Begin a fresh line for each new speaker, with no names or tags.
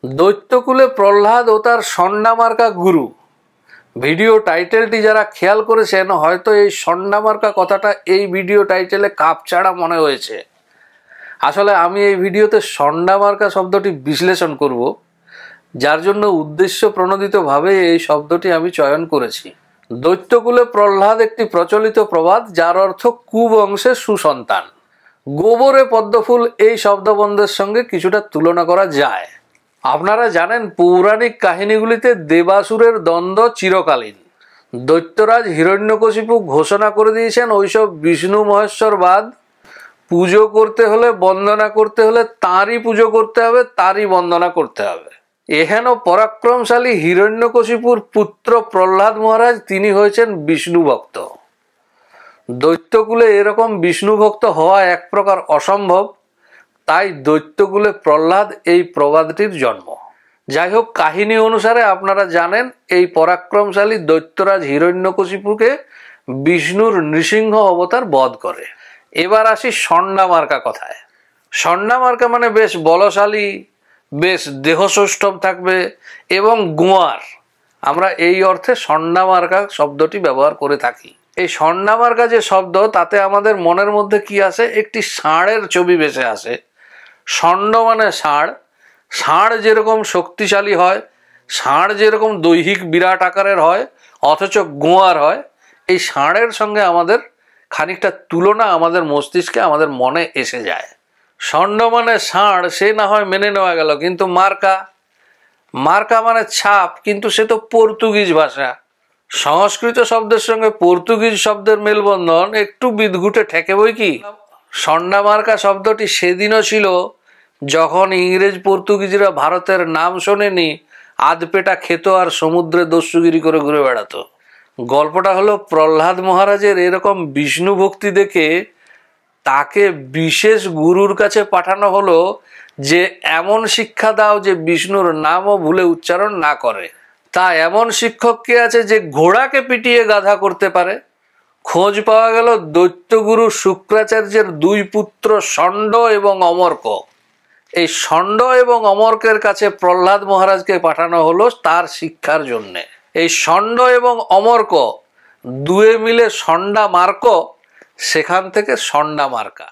দৈত্যকুলে প্রহ্লাদ ও তার ষণ্ডামার্কা গুরু। ভিডিও টাইটেলটি যারা খেয়াল করেছেন হয়তো এই ষণ্ডামার্কা কথাটা এই ভিডিও টাইটেলে কাপছাড়া মনে হয়েছে। আসলে আমি এই ভিডিওতে ষণ্ডামার্কা শব্দটি বিশ্লেষণ করব, যার জন্য উদ্দেশ্য প্রণোদিতভাবে এই শব্দটি আমি চয়ন করেছি। দৈত্যকুলে প্রহ্লাদ একটি প্রচলিত প্রবাদ, যার অর্থ কুবংশের সুসন্তান। গোবরে পদ্মফুল এই শব্দবন্ধের সঙ্গে কিছুটা তুলনা করা যায়। আপনারা জানেন পৌরাণিক কাহিনীগুলিতে দেবাসুরের দ্বন্দ্ব চিরকালীন। দৈত্যরাজ হিরণ্যকশিপু ঘোষণা করে দিয়েছেন ওইসব বিষ্ণু মহেশ্বরবাদ, পুজো করতে হলে বন্দনা করতে হলে তাঁরই পুজো করতে হবে, তাঁরই বন্দনা করতে হবে। এহেন পরাক্রমশালী হিরণ্যকশিপুর পুত্র প্রহ্লাদ মহারাজ তিনি হয়েছেন বিষ্ণু ভক্ত। দৈত্যকুলে এরকম বিষ্ণু ভক্ত হওয়া এক প্রকার অসম্ভব, তাই দৈত্যকুলে প্রহ্লাদ এই প্রবাদটির জন্ম। যাই হোক, কাহিনী অনুসারে আপনারা জানেন এই পরাক্রমশালী দৈত্যরাজ হিরণ্যকশিপুকে বিষ্ণুর নৃসিংহ অবতার বধ করে। এবার আসি ষণ্ডামার্কা কথায়। ষণ্ডামার্কা মানে বেশ বলশালী, বেশ দেহসৌষ্ঠব থাকবে এবং গোয়ার। আমরা এই অর্থে ষণ্ডামার্কা শব্দটি ব্যবহার করে থাকি। এই ষণ্ডামার্কা যে শব্দ, তাতে আমাদের মনের মধ্যে কি আসে? একটি ষাঁড়ের ছবি ভেসে আসে। ষণ্ড মানে ষাঁড়। ষাঁড় যেরকম শক্তিশালী হয়, ষাঁড় যেরকম দৈহিক বিরাট আকারের হয়, অথচ গোয়ার হয়, এই ষাঁড়ের সঙ্গে আমাদের খানিকটা তুলনা আমাদের মস্তিষ্কে, আমাদের মনে এসে যায়। ষণ্ড মানে ষাঁড়, সে না হয় মেনে নেওয়া গেল, কিন্তু মার্কা, মার্কা মানে ছাপ, কিন্তু সে তো পর্তুগিজ ভাষা। সংস্কৃত শব্দের সঙ্গে পর্তুগিজ শব্দের মেলবন্ধন একটু বিদঘুটে ঠেকে বই কি। ষণ্ডামার্কা শব্দটি সেদিনও ছিল যখন ইংরেজ পর্তুগিজরা ভারতের নাম শোনেনি, আধপেটা খেত আর সমুদ্রে দস্যুগিরি করে ঘুরে বেড়াতো। গল্পটা হলো প্রহ্লাদ মহারাজের এরকম বিষ্ণু ভক্তি দেখে তাকে বিশেষ গুরুর কাছে পাঠানো হলো যে এমন শিক্ষা দাও যে বিষ্ণুর নামও ভুলে উচ্চারণ না করে। তা এমন শিক্ষক কে আছে যে ঘোড়াকে পিটিয়ে গাধা করতে পারে? খোঁজ পাওয়া গেল দৈত্যগুরু শুক্রাচার্যের দুই পুত্র ষণ্ড এবং অমর্ক। এই ষণ্ড এবং অমর্কের কাছে প্রহ্লাদ মহারাজকে পাঠানো হলো তার শিক্ষার জন্যে। এই ষণ্ড এবং অমর্ক দুয়ে মিলে ষণ্ডামার্ক, সেখান থেকে ষণ্ডামার্কা।